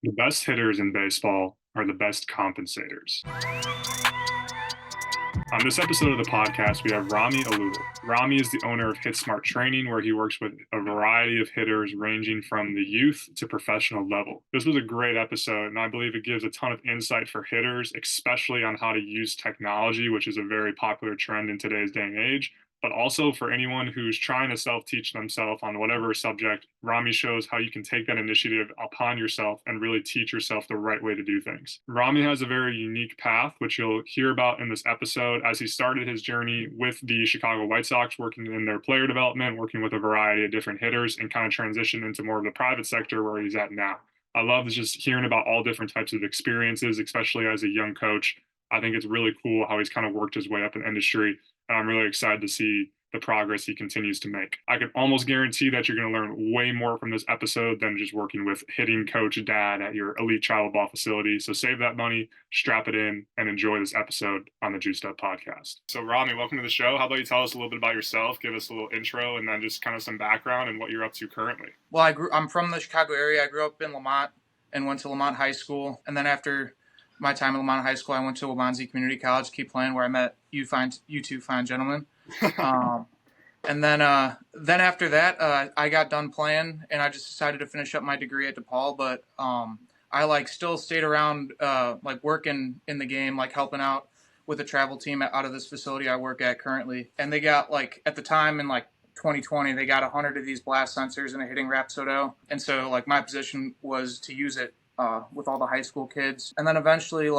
The best hitters in baseball are the best compensators. On this episode of the podcast, we have Rami Alul. Rami is the owner of Hit Smart Training, where he works with a variety of hitters ranging from the youth to professional level. This was a great episode, and I believe it gives a ton of insight for hitters, especially on how to use technology, which is a very popular trend in today's day and age, but also for anyone who's trying to self-teach themselves on whatever subject. Rami shows how you can take that initiative upon yourself and really teach yourself the right way to do things. Rami has a very unique path, which you'll hear about in this episode, as he started his journey with the Chicago White Sox, working in their player development, working with a variety of different hitters, and kind of transitioned into more of the private sector where he's at now. I love just hearing about all different types of experiences, especially as a young coach. I think it's really cool how he's kind of worked his way up in the industry, and I'm really excited to see the progress he continues to make. I can almost guarantee that you're going to learn way more from this episode than just working with hitting coach dad at your elite travel ball facility. So save that money, strap it in, and enjoy this episode on the Juiced Up podcast. So Rami, welcome to the show. How about you tell us a little bit about yourself, give us a little intro, and then just kind of some background and what you're up to currently. Well, I'm from the Chicago area. I grew up in Lamont and went to Lamont High School. And then after my time at Lamont High School, I went to Waubonsee Community College, keep playing, where I met you two fine gentlemen. And then after that, I got done playing, and I just decided to finish up my degree at DePaul. But I still stayed around, working in the game, helping out with the travel team out of this facility I work at currently. And they got at the time in 2020, they got 100 of these blast sensors and a hitting Rapsodo. And so my position was to use it with all the high school kids. And then eventually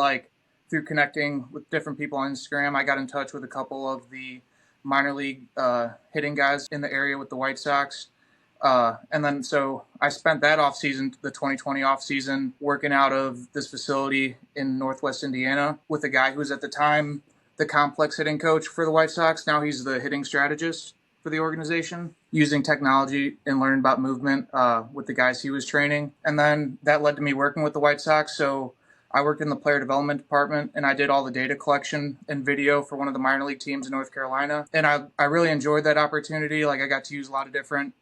through connecting with different people on Instagram, I got in touch with a couple of the minor league hitting guys in the area with the White Sox. And then so I spent that offseason, the 2020 offseason, working out of this facility in Northwest Indiana with a guy who was at the time the complex hitting coach for the White Sox. Now he's the hitting strategist for the organization, using technology and learning about movement with the guys he was training. And then that led to me working with the White Sox. So I worked in the player development department, and I did all the data collection and video for one of the minor league teams in North Carolina. And I really enjoyed that opportunity. I got to use a lot of different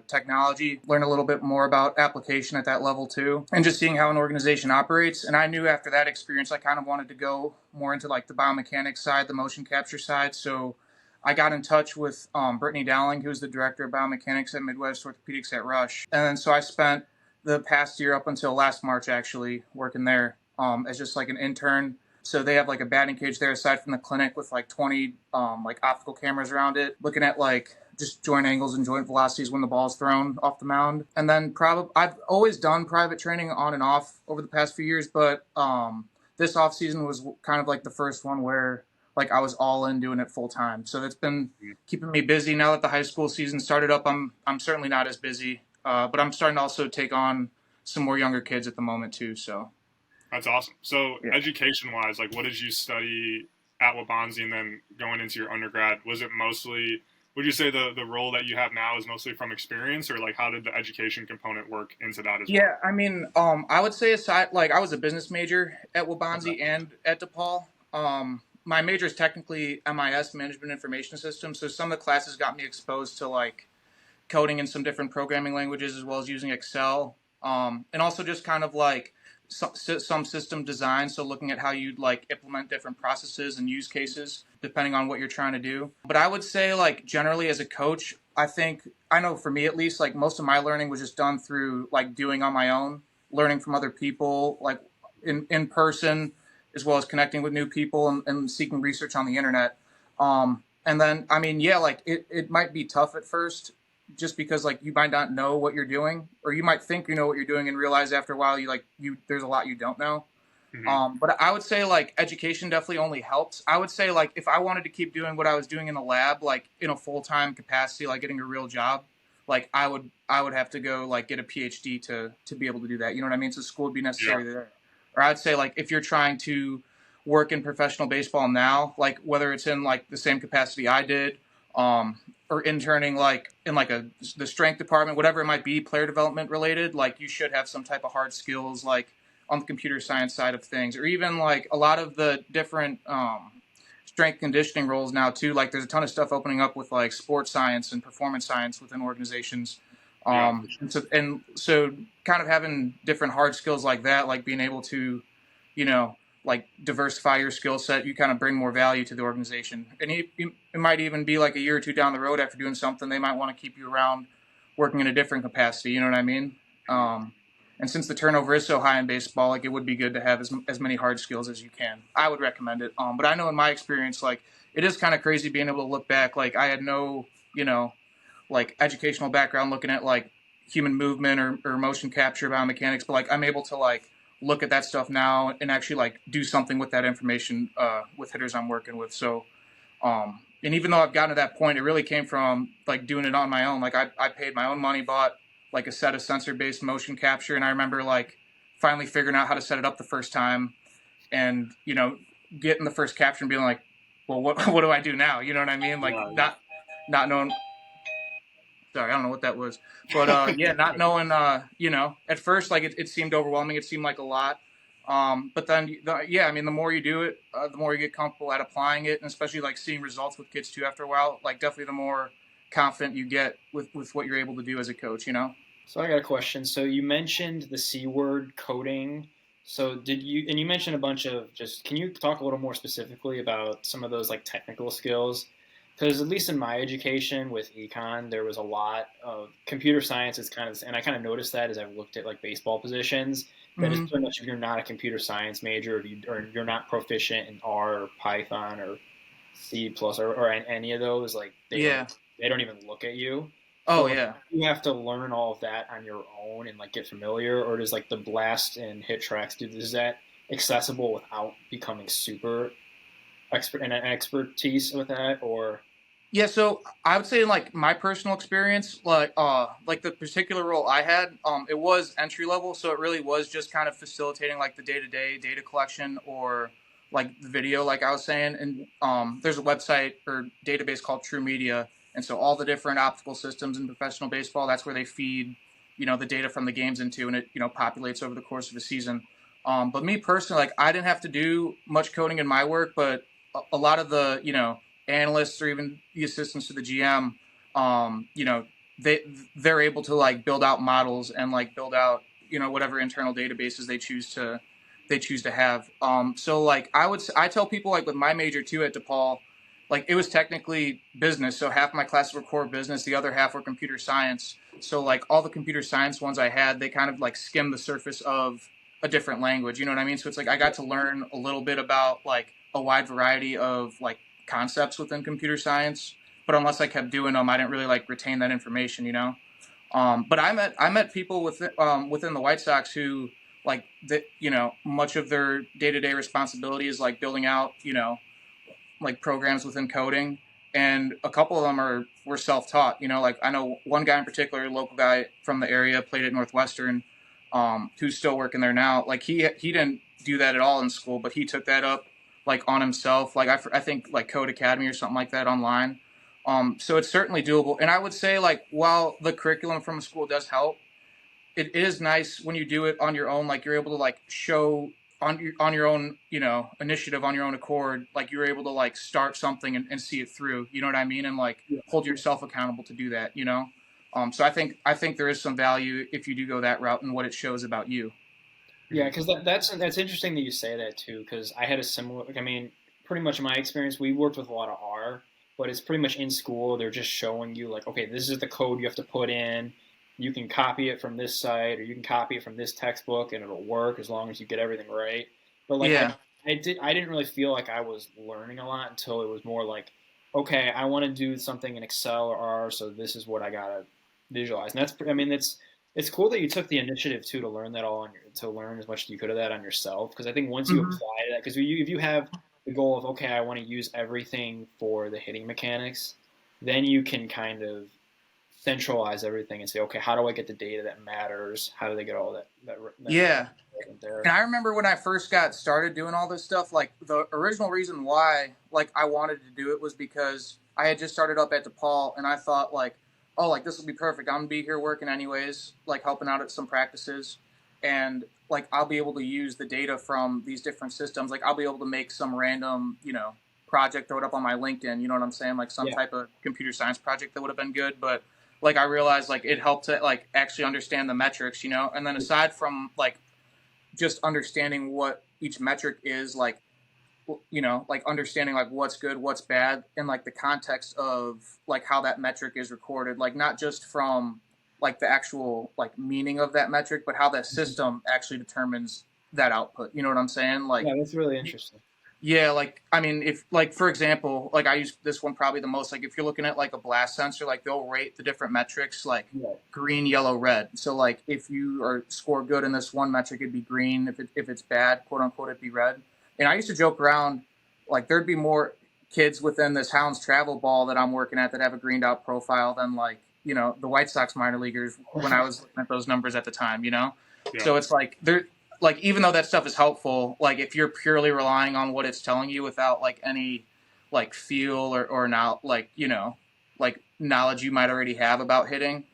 technology, learn a little bit more about application at that level too, and just seeing how an organization operates. And I knew after that experience, I kind of wanted to go more into the biomechanics side, the motion capture side. So I got in touch with Brittany Dowling, who's the director of biomechanics at Midwest Orthopedics at Rush. And then so I spent the past year up until last March actually working there as just an intern. So they have a batting cage there aside from the clinic with 20 optical cameras around it, looking at just joint angles and joint velocities when the ball is thrown off the mound. And then I've always done private training on and off over the past few years, but this off season was kind of the first one where I was all in doing it full time. So that's been keeping me busy. Now that the high school season started up, I'm certainly not as busy, but I'm starting to also take on some more younger kids at the moment too. So that's awesome. So education-wise, what did you study at Waubonsee, and then going into your undergrad? Was it mostly, would you say the role that you have now is mostly from experience, or how did the education component work into that as well? Yeah, I mean, I would say aside, I was a business major at Waubonsee and at DePaul. My major is technically MIS, Management Information Systems, so some of the classes got me exposed to coding in some different programming languages, as well as using Excel, and also just kind of some system design, so looking at how you'd implement different processes and use cases depending on what you're trying to do. But I would say generally as a coach, I know for me at least, most of my learning was just done through doing on my own, learning from other people in person, as well as connecting with new people and seeking research on the internet. And then I mean, it might be tough at first, just because you might not know what you're doing, or you might think you know what you're doing and realize after a while there's a lot you don't know. Mm-hmm. But I would say education definitely only helps. I would say if I wanted to keep doing what I was doing in the lab, in a full-time capacity, getting a real job, I would have to go get a PhD to be able to do that. You know what I mean? So school would be necessary there. Or I'd say if you're trying to work in professional baseball now, whether it's in the same capacity I did, or interning in the strength department, whatever it might be, player development related, you should have some type of hard skills on the computer science side of things, or even a lot of the different strength conditioning roles now too. There's a ton of stuff opening up with sports science and performance science within organizations. Yeah. And so kind of having different hard skills like that, like being able to, like diversify your skill set, you kind of bring more value to the organization. And it might even be like a year or two down the road after doing something, they might want to keep you around working in a different capacity. You know what I mean? And since the turnover is so high in baseball, like it would be good to have as many hard skills as you can. I would recommend it. But I know in my experience, like it is kind of crazy being able to look back. Like I had no, like educational background looking at like human movement or motion capture biomechanics, but like I'm able to like look at that stuff now and actually like do something with that information with hitters I'm working with. So and even though I've gotten to that point, it really came from like doing it on my own. Like I paid my own money, bought like a set of sensor-based motion capture, and I remember like finally figuring out how to set it up the first time, and getting the first capture and being like, well, what do I do now? You know what I mean? Like not knowing. Sorry, I don't know what that was, but yeah, not knowing. At first like it seemed overwhelming. It seemed like a lot. But then, I mean, the more you do it, the more you get comfortable at applying it, and especially like seeing results with kids too after a while. Like definitely, the more confident you get with what you're able to do as a coach. So I got a question. So you mentioned the C word, coding. So and you mentioned a bunch of can you talk a little more specifically about some of those like technical skills? Because at least in my education with econ, there was a lot of computer science is and I kind of noticed that as I've looked at like baseball positions, that it's pretty much if you're not a computer science major, or you're not proficient in R or Python or C plus or any of those, like they don't even look at you. So you have to learn all of that on your own and like get familiar, or does like the blast and hit tracks is that accessible without becoming super expert and an expertise with that? Or yeah, so I would say like my personal experience, like the particular role I had, it was entry level, so it really was just kind of facilitating like the day-to-day data collection or like the video, like I was saying. And there's a website or database called True Media, and so all the different optical systems in professional baseball, that's where they feed the data from the games into, and it populates over the course of a season. But me personally, like I didn't have to do much coding in my work, but a lot of the analysts or even the assistants to the GM, they're able to like build out models and like build out whatever internal databases they choose to have. So like I tell people like with my major too at DePaul, like it was technically business. So half my classes were core business, the other half were computer science. So like all the computer science ones I had, they kind of like skimmed the surface of a different language. You know what I mean? So it's like I got to learn a little bit about like a wide variety of like concepts within computer science, but unless I kept doing them, I didn't really like retain that information. But I met people within the White Sox who like that. Much of their day-to-day responsibility is like building out like programs within coding, and a couple of them were self-taught. Like I know one guy in particular, a local guy from the area, played at Northwestern, who's still working there now. Like he didn't do that at all in school, but he took that up like on himself. Like I think like Code Academy or something like that online. So it's certainly doable. And I would say like while the curriculum from a school does help, it is nice when you do it on your own. Like you're able to like show on your own initiative, on your own accord. Like you're able to like start something and see it through. You know what I mean? And like hold yourself accountable to do that. So I think there is some value if you do go that route and what it shows about you. Yeah, because that's interesting that you say that too. Because I had a similar. I mean, pretty much in my experience, we worked with a lot of R, but it's pretty much in school. They're just showing you like, okay, this is the code you have to put in. You can copy it from this site, or you can copy it from this textbook, and it'll work as long as you get everything right. But like, I didn't really feel like I was learning a lot until it was more like, okay, I want to do something in Excel or R, so this is what I gotta visualize. And it's cool that you took the initiative too to learn that all to learn as much as you could of that on yourself. Because I think once you apply that, because if you have the goal of, okay, I want to use everything for the hitting mechanics, then you can kind of centralize everything and say, okay, how do I get the data that matters? How do they get all that yeah. There? And I remember when I first got started doing all this stuff, like the original reason why like I wanted to do it was because I had just started up at DePaul, and I thought like, oh, like this will be perfect. I'm gonna be here working anyways, like helping out at some practices, and like I'll be able to use the data from these different systems. Like I'll be able to make some random, project, throw it up on my LinkedIn. You know what I'm saying? Like some type of computer science project that would have been good. But like I realized like it helped to like actually understand the metrics, you know. And then aside from like just understanding what each metric is, like, you know, like understanding like what's good, what's bad, and like the context of like how that metric is recorded, like not just from like the actual like meaning of that metric, but how that system actually determines that output. You know what I'm saying? Like, Yeah, that's really interesting. yeah, like I mean, if like for example, like I use this one probably the most. Like if you're looking at like a blast sensor, like they'll rate the different metrics like Yeah. green, yellow, red. So like if you are score good in this one metric, it'd be green. If it's bad, quote unquote, it'd be red. And I used to joke around like there'd be more kids within this Hounds travel ball that I'm working at that have a greened out profile than like, you know, the White Sox minor leaguers when I was looking at those numbers at the time, you know? Yeah. So it's like like even though that stuff is helpful, like if you're purely relying on what it's telling you without like any like feel or now like, you know, like knowledge you might already have about hitting,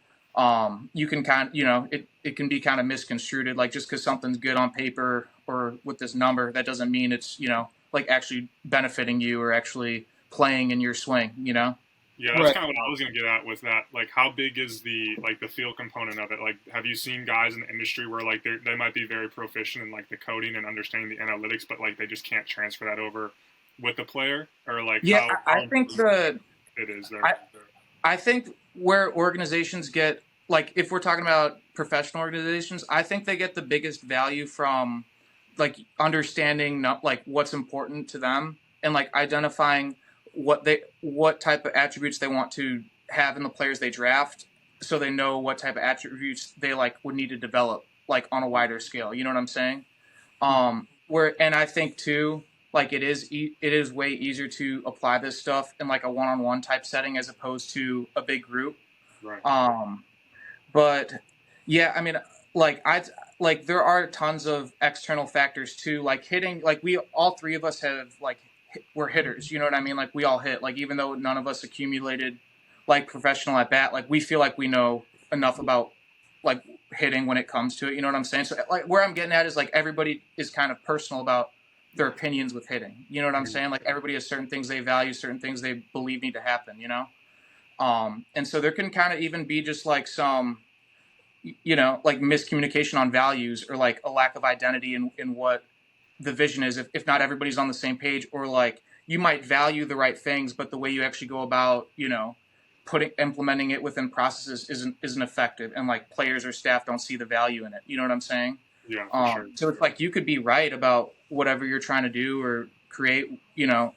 you can kind of, you know, it can be kind of misconstrued. Like just because something's good on paper or with this number, that doesn't mean it's, you know, like actually benefiting you or actually playing in your swing, you know? Yeah, that's Right. kind of what I was going to get at with that. Like, how big is the feel component of it? Like, have you seen guys in the industry where like they might be very proficient in like the coding and understanding the analytics, but like they just can't transfer that over with the player, or like Yeah, how I think the it is there. I think where organizations get like if we're talking about professional organizations, I think they get the biggest value from like understanding not like what's important to them and like identifying what type of attributes they want to have in the players they draft so they know what type of attributes they like would need to develop like on a wider scale. You know what I'm saying? Where and I think too like it is way easier to apply this stuff in like a one-on-one type setting as opposed to a big group. Right. But yeah, I mean, like I like there are tons of external factors too, like hitting. Like we all three of us have like we're hitters. You know what I mean? Like we all hit. Like even though none of us accumulated like professional at bat, like we feel like we know enough about like hitting when it comes to it. You know what I'm saying? So like where I'm getting at is like everybody is kind of personal about their opinions with hitting. You know what I'm saying? Like everybody has certain things they value, certain things they believe need to happen. You know. And so there can kind of even be just like some, you know, like miscommunication on values or like a lack of identity in what the vision is if not everybody's on the same page, or like you might value the right things, but the way you actually go about, you know, implementing it within processes isn't effective, and like players or staff don't see the value in it. You know what I'm saying? Yeah, for sure. So it's like you could be right about whatever you're trying to do or create, you know,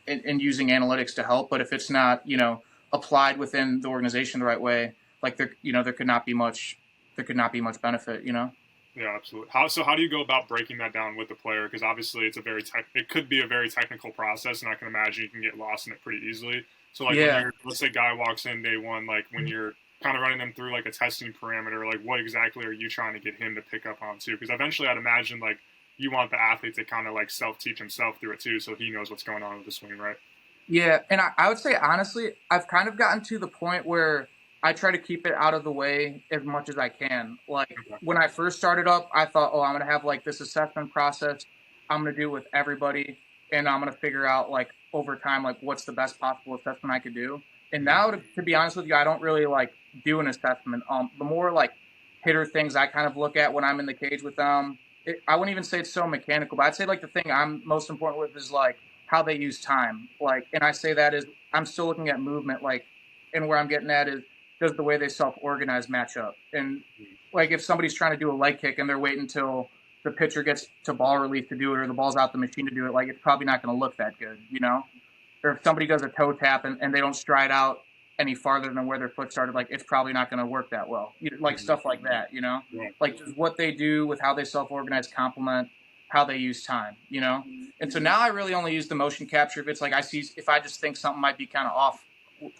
and using analytics to help, but if it's not, you know, applied within the organization the right way, like there, you know, there could not be much benefit, you know? Yeah, absolutely. How do you go about breaking that down with the player? Because obviously it could be a very technical process, and I can imagine you can get lost in it pretty easily. So like when let's say a guy walks in day one, like when you're kind of running them through like a testing parameter, like what exactly are you trying to get him to pick up on too? Because eventually I'd imagine like you want the athlete to kind of like self-teach himself through it too, so he knows what's going on with the swing, right? Yeah, and I would say honestly, I've kind of gotten to the point where I try to keep it out of the way as much as I can. Like when I first started up, I thought, oh, I'm gonna have like this assessment process. I'm gonna do it with everybody, and I'm gonna figure out like over time like what's the best possible assessment I could do. And now, to be honest with you, I don't really like do an assessment. The more like hitter things I kind of look at when I'm in the cage with them, I wouldn't even say it's so mechanical, but I'd say like the thing I'm most important with is like how they use time. Like, and I say that is I'm still looking at movement, like, and where I'm getting at is does the way they self-organize match up? And like if somebody's trying to do a leg kick and they're waiting until the pitcher gets to ball release to do it or the ball's out the machine to do it, like it's probably not going to look that good, you know? Or if somebody does a toe tap and they don't stride out any farther than where their foot started, like it's probably not going to work that well. Like stuff like that, you know? Like just what they do with how they self-organize complement how they use time, you know? And so now I really only use the motion capture if it's like if I just think something might be kind of off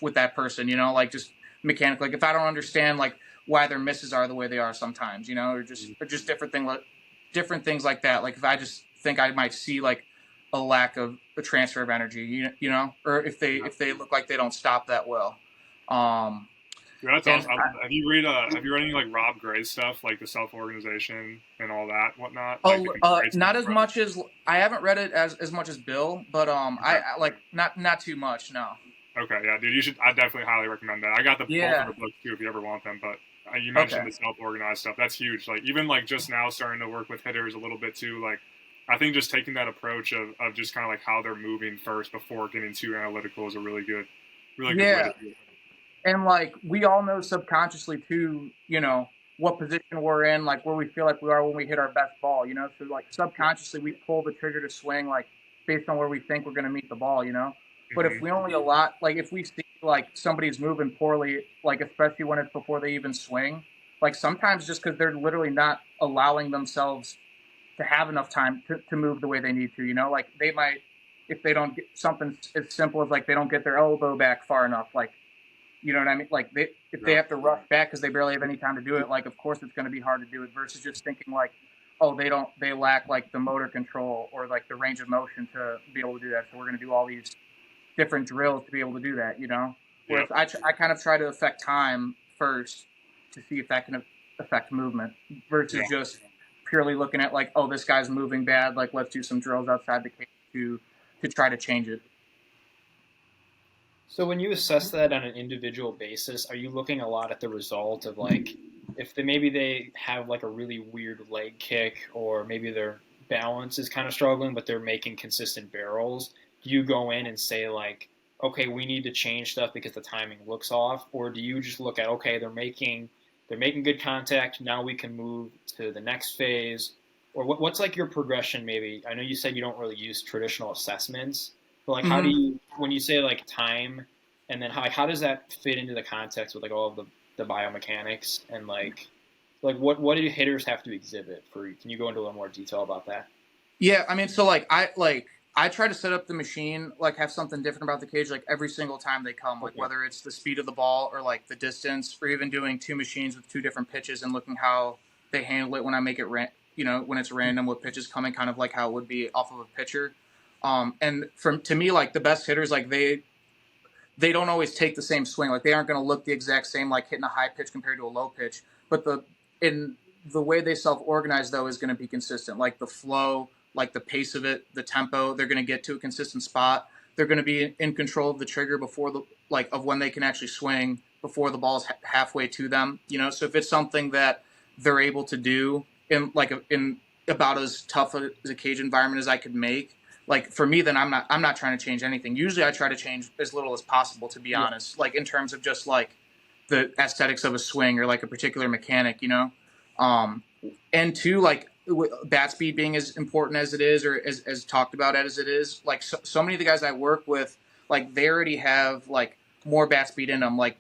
with that person, you know, like just mechanically, like if I don't understand like why their misses are the way they are sometimes, you know, or just different things like that. Like if I just think I might see like a lack of a transfer of energy, you know, or if they look like they don't stop that well. Yeah, that's awesome. Have you read any like Rob Gray's stuff, like the self-organization and all that whatnot? Not as much as I haven't read it as much as Bill, but I like not too much. No. Okay, yeah, dude, you should. I definitely highly recommend that. I got the both Yeah. of the books too if you ever want them. But you Okay. mentioned the self-organized stuff. That's huge. Like even like just now starting to work with hitters a little bit too. Like I think just taking that approach of just kind of like how they're moving first before getting too analytical is a really good way to Yeah. do it. And like we all know subconsciously too, what position we're in, like where we feel like we are when we hit our best ball, So like subconsciously we pull the trigger to swing like based on where we think we're gonna meet the ball. But if Hmm. we only like if we see like somebody's moving poorly, like especially when it's before they even swing, like sometimes just because they're literally not allowing themselves to have enough time to move the way they need to, like they might if they don't get something as simple as like they don't get their elbow back far enough, like you know what I mean? Like if they Yeah, have to rush back because they barely have any time to do it, like of course it's going to be hard to do it. Versus just thinking like, oh, they lack like the motor control or like the range of motion to be able to do that. So we're going to do all these different drills to be able to do that. yeah, Whereas I kind of try to affect time first to see if that can affect movement versus yeah. just purely looking at like, oh, this guy's moving bad. Like let's do some drills outside the cage to try to change it. So when you assess that on an individual basis, are you looking a lot at the result of like if maybe they have like a really weird leg kick or maybe their balance is kind of struggling but they're making consistent barrels? Do you go in and say like, okay, we need to change stuff because the timing looks off, or do you just look at okay, they're making good contact, now we can move to the next phase? Or what's like your progression maybe? I know you said you don't really use traditional assessments, but like how do Mm-hmm. you when you say like time and then how does that fit into the context with like all of the biomechanics and like what do hitters have to exhibit for you? Can you go into a little more detail about that? Yeah, I mean, so I try to set up the machine, like have something different about the cage, like every single time they come, like Okay. whether it's the speed of the ball or like the distance, or even doing two machines with two different pitches and looking how they handle it when I make it when it's random with pitches coming, kind of like how it would be off of a pitcher. And from to me, like the best hitters, like they don't always take the same swing. Like they aren't going to look the exact same, like hitting a high pitch compared to a low pitch. But in the way they self organize though is going to be consistent. Like the flow, like the pace of it, the tempo, they're going to get to a consistent spot. They're going to be in control of the trigger before of when they can actually swing before the ball's halfway to them. So if it's something that they're able to do in about as tough as a cage environment as I could make, like for me, then I'm not trying to change anything. Usually I try to change as little as possible, to be Yeah. honest, like in terms of just like the aesthetics of a swing or like a particular mechanic. um and two, like bat speed being as important as it is, or as talked about as it is, like so many of the guys I work with, like they already have like more bat speed in them, like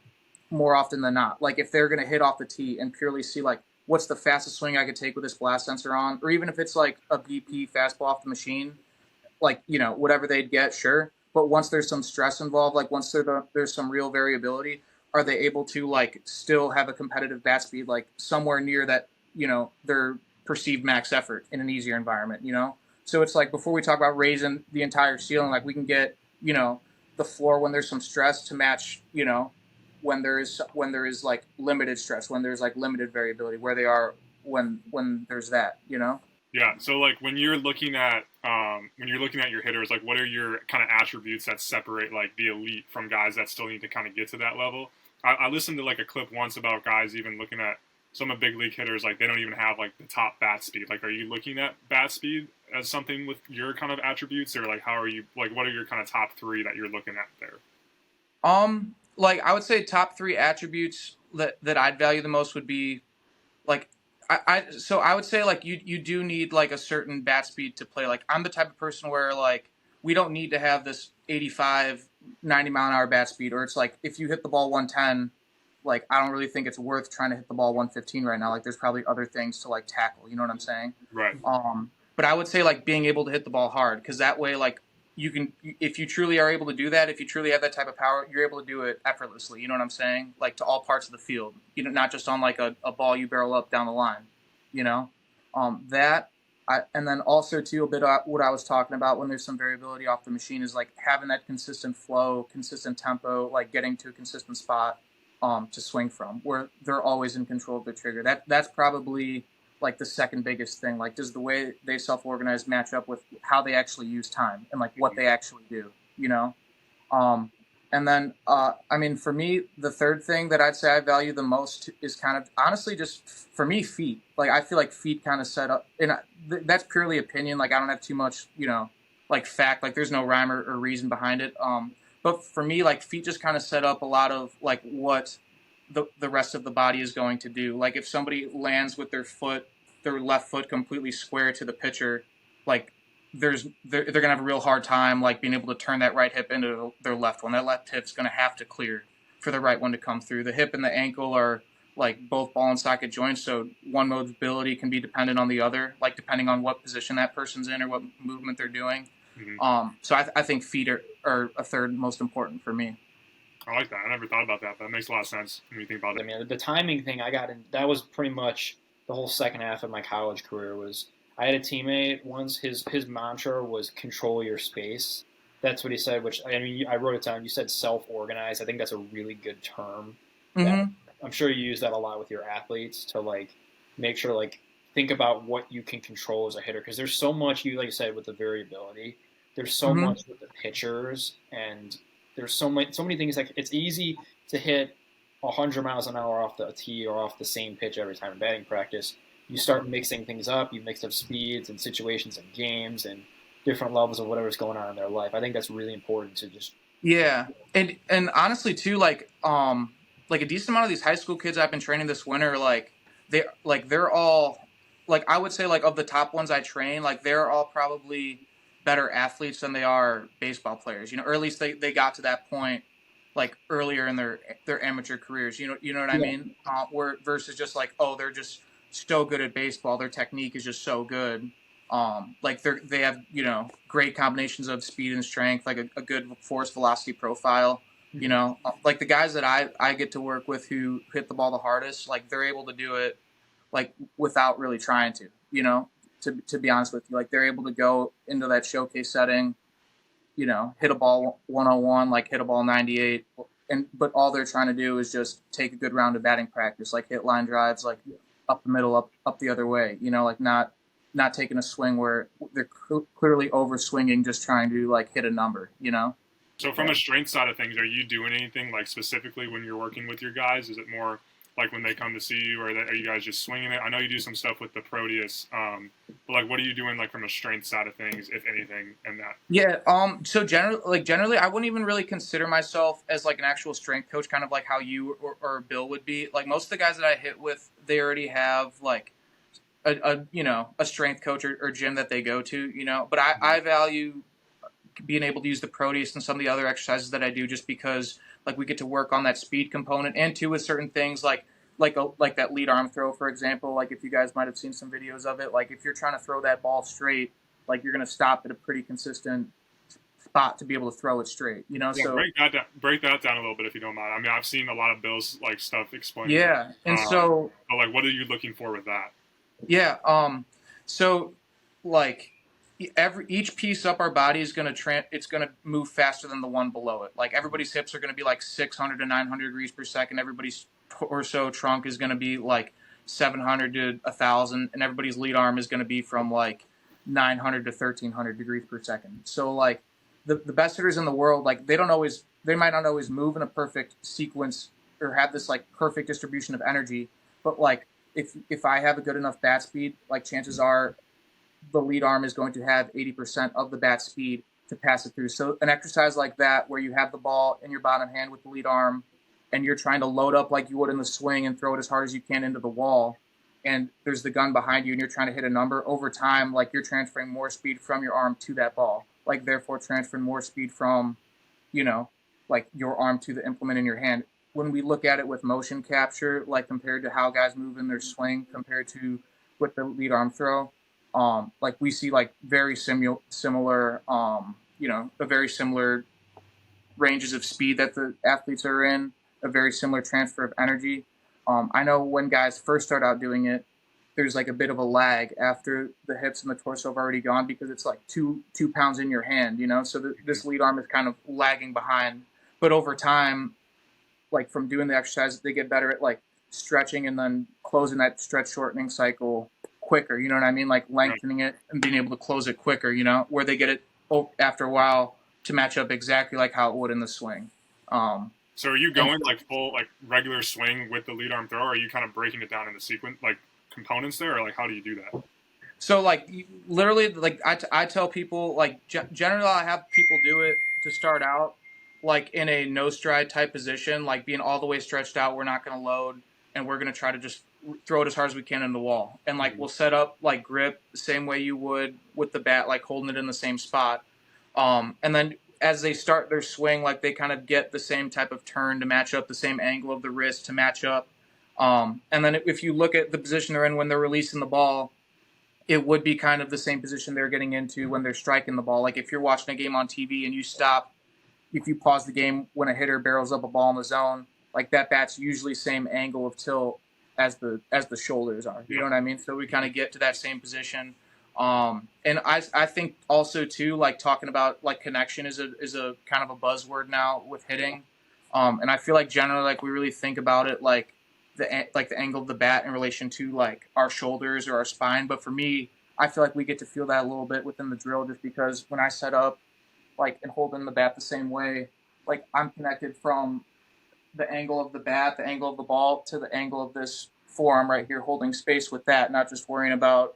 more often than not. Like if they're going to hit off the tee and purely see like what's the fastest swing I could take with this blast sensor on, or even if it's like a BP fastball off the machine, like whatever they'd get, sure. But once there's some stress involved, like once there's some real variability, are they able to like still have a competitive bat speed like somewhere near that, their perceived max effort in an easier environment. So it's like before we talk about raising the entire ceiling, like we can get the floor when there's some stress to match when there is like limited stress, when there's like limited variability, where they are when there's that. Yeah. So like when you're looking at your hitters, like what are your kind of attributes that separate like the elite from guys that still need to kind of get to that level? I listened to like a clip once about guys even looking at some of big league hitters, like they don't even have like the top bat speed. Like, are you looking at bat speed as something with your kind of attributes, or like how are you like what are your kind of top three that you're looking at there? Like I would say top three attributes that I'd value the most would be like so I would say like you do need like a certain bat speed to play. Like I'm the type of person where like we don't need to have this 85, 90 mile an hour bat speed, or it's like if you hit the ball 110, like I don't really think it's worth trying to hit the ball 115 right now. Like there's probably other things to like tackle, you know what I'm saying? Right. But I would say like being able to hit the ball hard, because that way like you can, if you truly are able to do that, if you truly have that type of power, you're able to do it effortlessly. You know what I'm saying? Like to all parts of the field. Not just on like a ball you barrel up down the line. You know, that and then also too a bit of what I was talking about when there's some variability off the machine is like having that consistent flow, consistent tempo, like getting to a consistent spot to swing from, where they're always in control of the trigger. That's probably like the second biggest thing. Like, does the way they self-organize match up with how they actually use time and like what they actually do? You know, um, And then, I mean, for me, the third thing that I'd say I value the most is kind of honestly just for me, feet. Like, I feel like feet kind of set up, and that's purely opinion. Like, I don't have too much, like fact. Like, there's no rhyme or reason behind it. But for me, like, feet just kind of set up a lot of like what the rest of the body is going to do. Like, if somebody lands with their left foot completely square to the pitcher, like they're gonna have a real hard time like being able to turn that right hip into their left one. That left hip's gonna have to clear for the right one to come through. The hip and the ankle are like both ball and socket joints, so one mobility can be dependent on the other, like depending on what position that person's in or what movement they're doing. So I think feet are a third most important for me. I like that. I never thought about that, but that makes a lot of sense when you think about it. I mean, the timing thing I got in, that was pretty much the whole second half of my college career. Was I had a teammate once, his mantra was control your space. That's what he said, which, I mean, I wrote it down. You said self-organize. I think that's a really good term. I'm sure you use that a lot with your athletes to, like, make sure, like, think about what you can control as a hitter. Because there's so much, like you said, with the variability. There's so much with the pitchers, and there's so many things. Like, it's easy to hit 100 miles an hour off the tee or off the same pitch every time in batting practice. You start mixing things up. You mix up speeds and situations and games and different levels of whatever's going on in their life. I think that's really important to just. Yeah, and honestly too, like a decent amount of these high school kids I've been training this winter, they're all, like, I would say, like, of the top ones I train, like, they're all probably better athletes than they are baseball players, or at least they got to that point like earlier in their amateur careers, you know what I mean? Where versus just like, oh, they're just so good at baseball, their technique is just so good. Like they have, great combinations of speed and strength, like a good force velocity profile. Like the guys that I get to work with who hit the ball the hardest, like they're able to do it like without really trying to, to be honest with you. Like they're able to go into that showcase setting, hit a ball 101, like hit a ball 98, but all they're trying to do is just take a good round of batting practice, like hit line drives, like up the middle, up the other way, like not taking a swing where they're clearly over swinging, just trying to like hit a number, So from a strength side of things, are you doing anything like specifically when you're working with your guys? Is it more like when they come to see you, or are you guys just swinging it? I know you do some stuff with the Proteus, but like, what are you doing like from a strength side of things, if anything, in that? Yeah. So generally, I wouldn't even really consider myself as like an actual strength coach, kind of like how you or Bill would be. Like most of the guys that I hit with, they already have like a strength coach or gym that they go to, but I value being able to use the Proteus and some of the other exercises that I do, just because like we get to work on that speed component, and too with certain things like that lead arm throw, for example. Like if you guys might have seen some videos of it, like if you're trying to throw that ball straight, like you're going to stop at a pretty consistent spot to be able to throw it straight, Yeah, so break that down a little bit if you don't mind. I mean, I've seen a lot of Bill's like stuff explaining. Yeah, and so but like, what are you looking for with that? Yeah, so like each piece up our body is going to it's going to move faster than the one below it. Like everybody's hips are going to be like 600 to 900 degrees per second. Everybody's torso trunk is going to be like 700 to 1,000, and everybody's lead arm is going to be from like 900 to 1,300 degrees per second. So like the best hitters in the world, like they might not always move in a perfect sequence or have this like perfect distribution of energy, but like if I have a good enough bat speed, like chances are the lead arm is going to have 80% of the bat speed to pass it through. So an exercise like that, where you have the ball in your bottom hand with the lead arm and you're trying to load up like you would in the swing and throw it as hard as you can into the wall, and there's the gun behind you and you're trying to hit a number, over time, like you're transferring more speed from your arm to that ball, like therefore transferring more speed from, like your arm to the implement in your hand. When we look at it with motion capture, like compared to how guys move in their swing compared to with the lead arm throw, like we see like very similar, very similar ranges of speed that the athletes are in, a very similar transfer of energy. I know when guys first start out doing it, there's like a bit of a lag after the hips and the torso have already gone, because it's like two pounds in your hand, so this lead arm is kind of lagging behind. But over time, like from doing the exercise, they get better at like stretching and then closing that stretch shortening cycle quicker, you know what I mean? Like lengthening it and being able to close it quicker, where they get it after a while to match up exactly like how it would in the swing. So are you going like full like regular swing with the lead arm throw, or are you kind of breaking it down into sequence like components there, or like how do you do that? So like literally, like I tell people like generally I have people do it to start out like in a no stride type position, like being all the way stretched out. We're not going to load, and we're going to try to just throw it as hard as we can in the wall. And like we'll set up like grip the same way you would with the bat, like holding it in the same spot. And then as they start their swing, like they kind of get the same type of turn to match up, the same angle of the wrist to match up. And then if you look at the position they're in when they're releasing the ball, it would be kind of the same position they're getting into when they're striking the ball. Like if you're watching a game on TV and you stop, if you pause the game when a hitter barrels up a ball in the zone, like that bat's usually same angle of tilt as the shoulders are. You know what I mean? So we kind of get to that same position. And I think also too, like talking about like connection is a kind of a buzzword now with hitting. And I feel like generally like we really think about it like the angle of the bat in relation to like our shoulders or our spine. But for me, I feel like we get to feel that a little bit within the drill just because when I set up like and holding the bat the same way, like I'm connected from the angle of the bat, the angle of the ball to the angle of this forearm right here, holding space with that, not just worrying about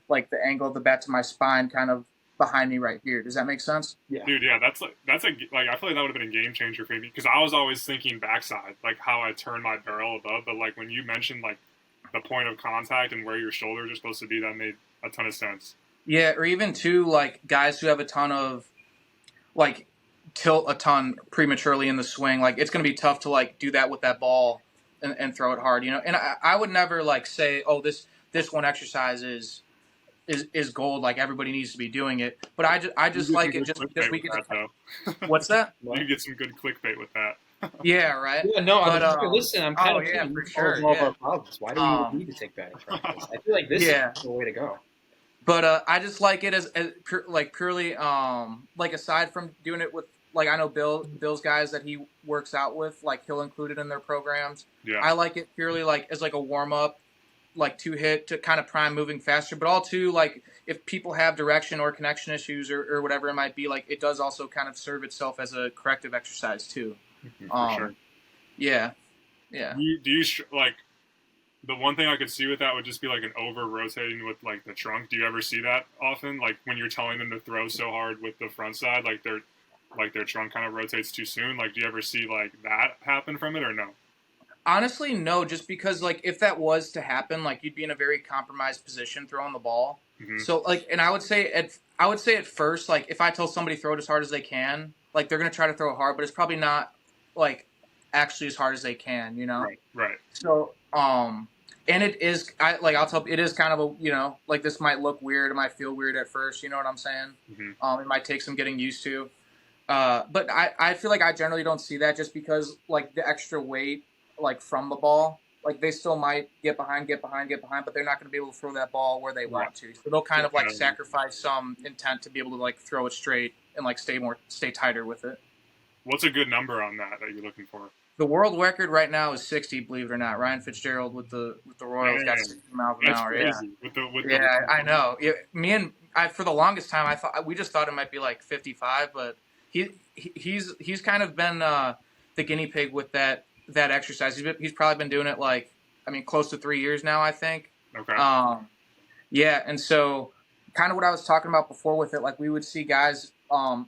like the angle of the bat to my spine kind of behind me right here. Does that make sense? Yeah. Dude, yeah, that's like I feel like that would have been a game changer for me because I was always thinking backside, like how I turn my barrel above, but like when you mentioned like the point of contact and where your shoulders are supposed to be, that made a ton of sense. Yeah, or even too like guys who have a ton of like tilt a ton prematurely in the swing, like it's going to be tough to like do that with that ball and throw it hard, you know. And I would never like say, oh, this one exercise is gold, like everybody needs to be doing it. But I just like it just because we get to, what's that? You can get some good clickbait with that. Yeah, right. Yeah, no, listen, I'm kind of for sure. All of our problems. Why do we need to take batting practice? I feel like this is the way to go. But I just like it as purely like aside from doing it with like I know Bill's guys that he works out with, like he'll include it in their programs. Yeah. I like it purely like as like a warm up, like to hit to kind of prime moving faster, but all too like if people have direction or connection issues or whatever it might be, like it does also kind of serve itself as a corrective exercise too. For sure. Yeah. Do you like the one thing I could see with that would just be like an over rotating with like the trunk. Do you ever see that often? Like when you're telling them to throw so hard with the front side, like their trunk kind of rotates too soon. Like, do you ever see like that happen from it or no? Honestly, no. Just because like if that was to happen, like you'd be in a very compromised position throwing the ball. Mm-hmm. So like, and I would say at first, like if I tell somebody throw it as hard as they can, like they're gonna try to throw it hard, but it's probably not like actually as hard as they can, you know? Right. So, and it is, I'll tell you, it is kind of a, you know, like this might look weird, it might feel weird at first, you know what I'm saying? Mm-hmm. It might take some getting used to. But I feel like I generally don't see that just because like the extra weight, like from the ball, like they still might get behind, but they're not going to be able to throw that ball where they want to. So they'll kind of like sacrifice some intent to be able to like throw it straight and like stay tighter with it. What's a good number on that you're looking for? The world record right now is 60, believe it or not. Ryan Fitzgerald with the Royals got 60 miles an hour. Crazy. Yeah. I know. I for the longest time we just thought it might be like 55, but he's kind of been the guinea pig with that exercise. He's probably been doing it like close to 3 years now, I think. Okay. Yeah, and so kind of what I was talking about before with it, like we would see guys.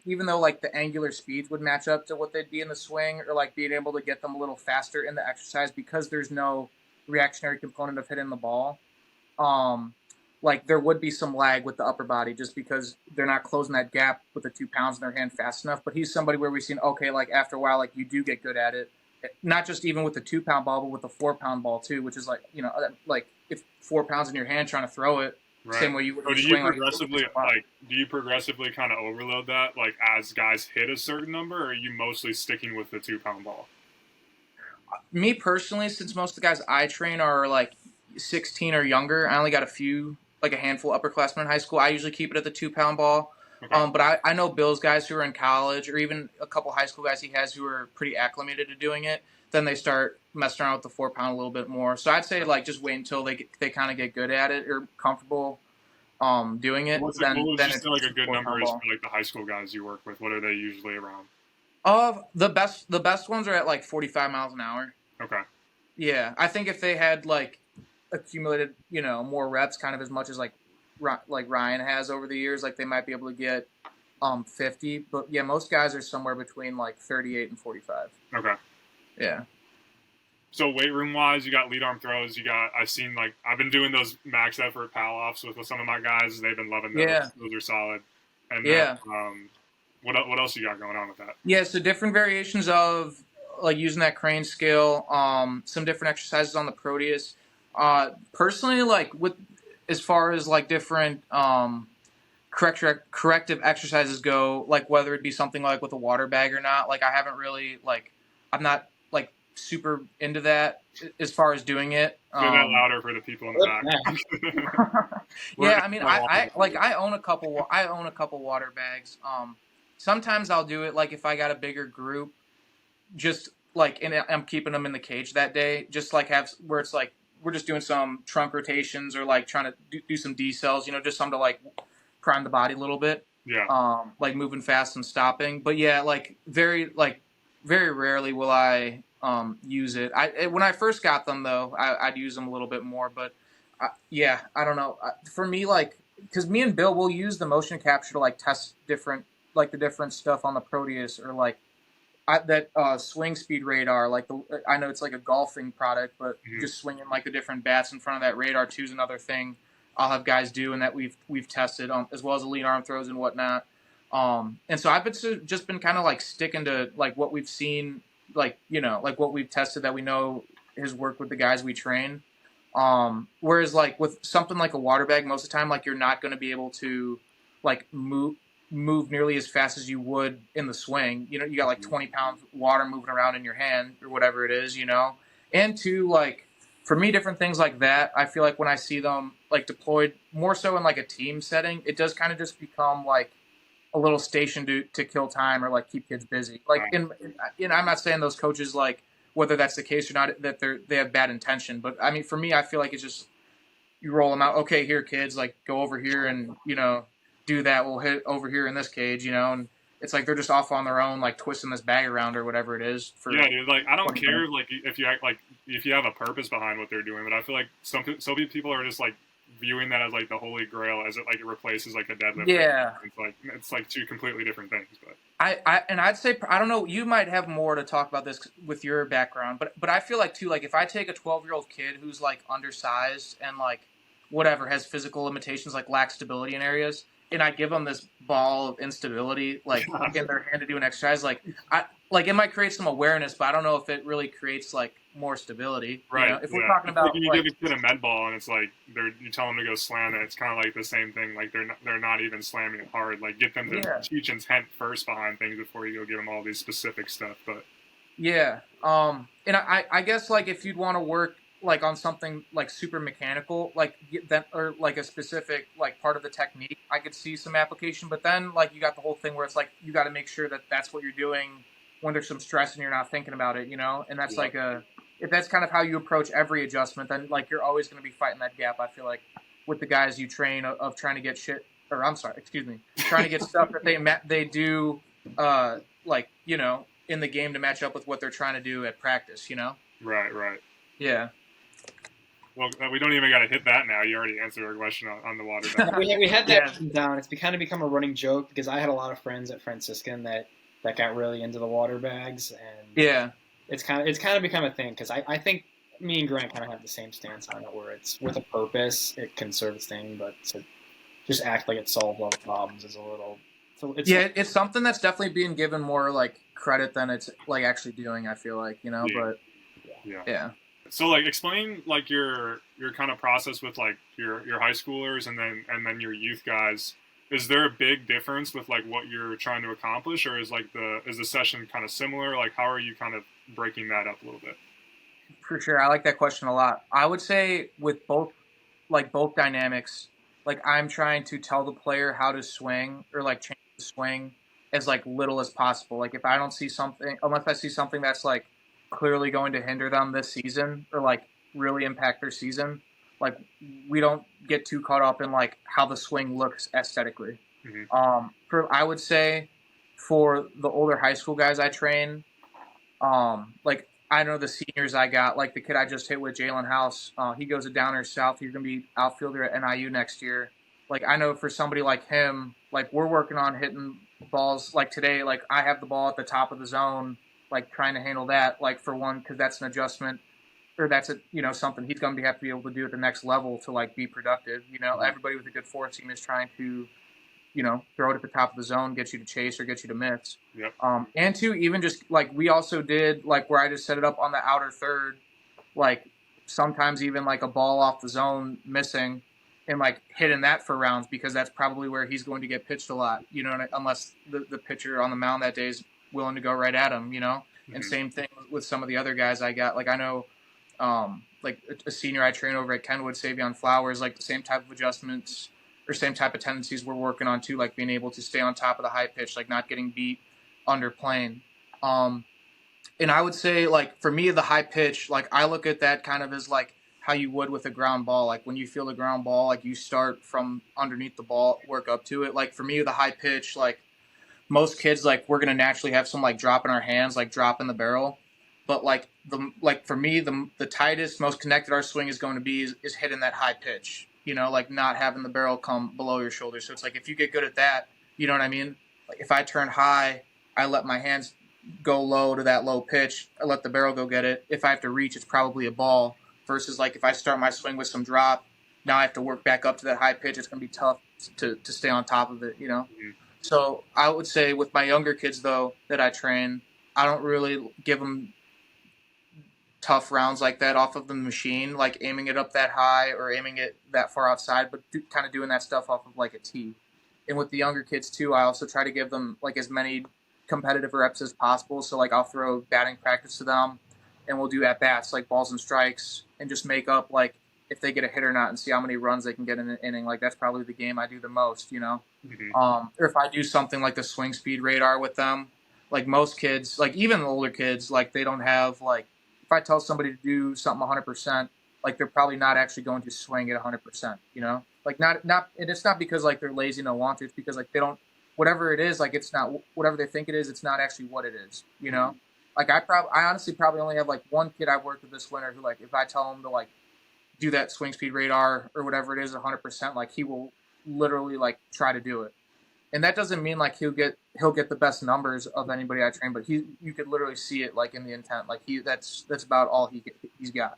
Even though like the angular speeds would match up to what they'd be in the swing or like being able to get them a little faster in the exercise because there's no reactionary component of hitting the ball. Like there would be some lag with the upper body just because they're not closing that gap with the 2 pounds in their hand fast enough. But he's somebody where we've seen, okay, like after a while, like you do get good at it. Not just even with the 2 pound ball, but with the 4 pound ball too, which is like, you know, like if 4 pounds in your hand trying to throw it, right. Same way you would. So do you progressively kind of overload that, like as guys hit a certain number, or are you mostly sticking with the 2 pound ball? Me personally, since most of the guys I train are like 16 or younger, I only got a handful upperclassmen in high school. I usually keep it at the 2 pound ball. Okay. But I know Bill's guys who are in college, or even a couple high school guys he has who are pretty acclimated to doing it. Then they start messing around with the 4 pound a little bit more. So I'd say like just wait until they kind of get good at it or comfortable doing it. What would you say like a good number is for like the high school guys you work with? What are they usually around? The best ones are at like 45 miles an hour. Okay. Yeah, I think if they had like accumulated, more reps, kind of as much as like Ryan has over the years, like they might be able to get 50. But yeah, most guys are somewhere between like 38 and 45. Okay. Yeah. So weight room wise, you got lead arm throws. I've been doing those max effort pal offs with some of my guys. They've been loving those. Yeah. Those are solid. And Yeah. then, what else you got going on with that? Yeah. So different variations of like using that crane scale. Some different exercises on the Proteus. Personally, like with as far as like different corrective exercises go, like whether it be something like with a water bag or not, like I haven't really I'm not like super into that as far as doing it. Say that louder for the people in the back. Yeah, I mean, I own a couple water bags. Sometimes I'll do it like if I got a bigger group, just like and I'm keeping them in the cage that day, just like have where it's like we're just doing some trunk rotations or like trying to do some decels, just something to like prime the body a little bit. Yeah. Like moving fast and stopping. But yeah, very rarely will I use it. When I first got them though, I'd use them a little bit more. But yeah, I don't know. For me, because me and Bill will use the motion capture to like test the different stuff on the Proteus or like that swing speed radar. I know it's like a golfing product, but just swinging like the different bats in front of that radar too is another thing I'll have guys do and that we've tested as well as the lead arm throws and whatnot. And so I've just been kind of like sticking to like what we've seen, like what we've tested that we know has worked with the guys we train. Whereas like with something like a water bag, most of the time, like you're not going to be able to like move nearly as fast as you would in the swing. You got like 20 pounds water moving around in your hand or whatever it is, and to like, for me, different things like that, I feel like when I see them like deployed more so in like a team setting, it does kind of just become like a little station to kill time or like keep kids busy. Like, I'm not saying those coaches, like whether that's the case or not, that they have bad intention. But I mean, for me, I feel like it's just you roll them out. Okay, here, kids, like go over here and do that. We'll hit over here in this cage, and it's like they're just off on their own, like twisting this bag around or whatever it is. Yeah, dude. Like I don't care, like if you act like if you have a purpose behind what they're doing, but I feel like some people are just like viewing that as like the holy grail, as it like it replaces like a deadlift. Yeah, it's like two completely different things. But I'd say I don't know. You might have more to talk about this with your background, but I feel like too, like if I take a 12-year-old kid who's like undersized and like whatever has physical limitations, like lacks stability in areas, and I give them this ball of instability, like in their hand to do an exercise, it might create some awareness, but I don't know if it really creates like more stability. Right. If we're talking about like you give a kid a med ball and it's like you tell them to go slam it, it's kind of like the same thing. Like they're not even slamming it hard. Like get them to teach intent first behind things before you go give them all these specific stuff. But yeah, and I guess like if you'd want to work like on something like super mechanical, like that, or like a specific like part of the technique, I could see some application. But then like you got the whole thing where it's like you got to make sure that that's what you're doing when there's some stress and you're not thinking about it, and that's if that's kind of how you approach every adjustment, then like you're always going to be fighting that gap. I feel like with the guys you train of trying to get trying to get stuff that they do in the game to match up with what they're trying to do at practice, Right. Yeah. Well, we don't even got to hit that now. You already answered our question on the water bag. we had that down. It's kind of become a running joke because I had a lot of friends at Franciscan that got really into the water bags, and it's kind of become a thing because I think me and Grant kind of have the same stance on it, where it's with a purpose, it can serve its thing, but to just act like it solved all the problems is a little. So it's something that's definitely being given more like credit than it's like actually doing. I feel like but yeah. So like explain like your kind of process with like your high schoolers and then your youth guys. Is there a big difference with like what you're trying to accomplish, or is the session kind of similar? Like how are you kind of breaking that up a little bit? For sure, I like that question a lot. I would say with both dynamics, like I'm trying to tell the player how to swing or like change the swing as like little as possible. Like if I don't see something, unless I see something that's like clearly going to hinder them this season or like really impact their season, like we don't get too caught up in like how the swing looks aesthetically. Mm-hmm. I would say for the older high school guys I train, like I know the seniors I got, like the kid I just hit with, Jalen House. He goes to Downers South. He's gonna be outfielder at NIU next year. Like I know for somebody like him, like we're working on hitting balls. Like today, like I have the ball at the top of the zone, like trying to handle that. Like for one, because that's an adjustment, or that's something he's gonna have to be able to do at the next level to like be productive. Everybody with a good four seam is trying to throw it at the top of the zone, get you to chase or get you to miss. Yep. And two, even just like we also did, like where I just set it up on the outer third, like sometimes even like a ball off the zone missing and like hitting that for rounds because that's probably where he's going to get pitched a lot, unless the pitcher on the mound that day is willing to go right at him, Mm-hmm. And same thing with some of the other guys I got. Like I know like a senior I train over at Kenwood, Savion Flowers, like the same type of adjustments or same type of tendencies we're working on too, like being able to stay on top of the high pitch, like not getting beat under plane. And I would say like for me, the high pitch, like I look at that kind of as like how you would with a ground ball. Like when you feel the ground ball, like you start from underneath the ball, work up to it. Like for me, the high pitch, like most kids, like we're going to naturally have some like drop in our hands, like drop in the barrel. But like for me, the tightest, most connected our swing is going to be is hitting that high pitch. Like not having the barrel come below your shoulder. So it's like if you get good at that, you know what I mean? Like if I turn high, I let my hands go low to that low pitch. I let the barrel go get it. If I have to reach, it's probably a ball. Versus like if I start my swing with some drop, now I have to work back up to that high pitch. It's going to be tough to stay on top of it, Mm-hmm. So I would say with my younger kids, though, that I train, I don't really give them tough rounds like that off of the machine, like aiming it up that high or aiming it that far outside, but kind of doing that stuff off of like a tee. And with the younger kids too, I also try to give them like as many competitive reps as possible. So like I'll throw batting practice to them and we'll do at bats, like balls and strikes, and just make up like if they get a hit or not and see how many runs they can get in an inning. Like that's probably the game I do the most, Mm-hmm. Or if I do something like the swing speed radar with them, like most kids, like even the older kids, like they don't have like, if I tell somebody to do something 100%, like they're probably not actually going to swing it 100%, like not, and it's not because like they're lazy and don't want to, it's because like they don't, whatever it is, like it's not, whatever they think it is, it's not actually what it is, Like I honestly probably only have like one kid I've worked with this winter who like, if I tell him to like do that swing speed radar or whatever it is 100%, like he will literally like try to do it. And that doesn't mean like he'll get the best numbers of anybody I train, but you could literally see it like in the intent, like that's about all he's got,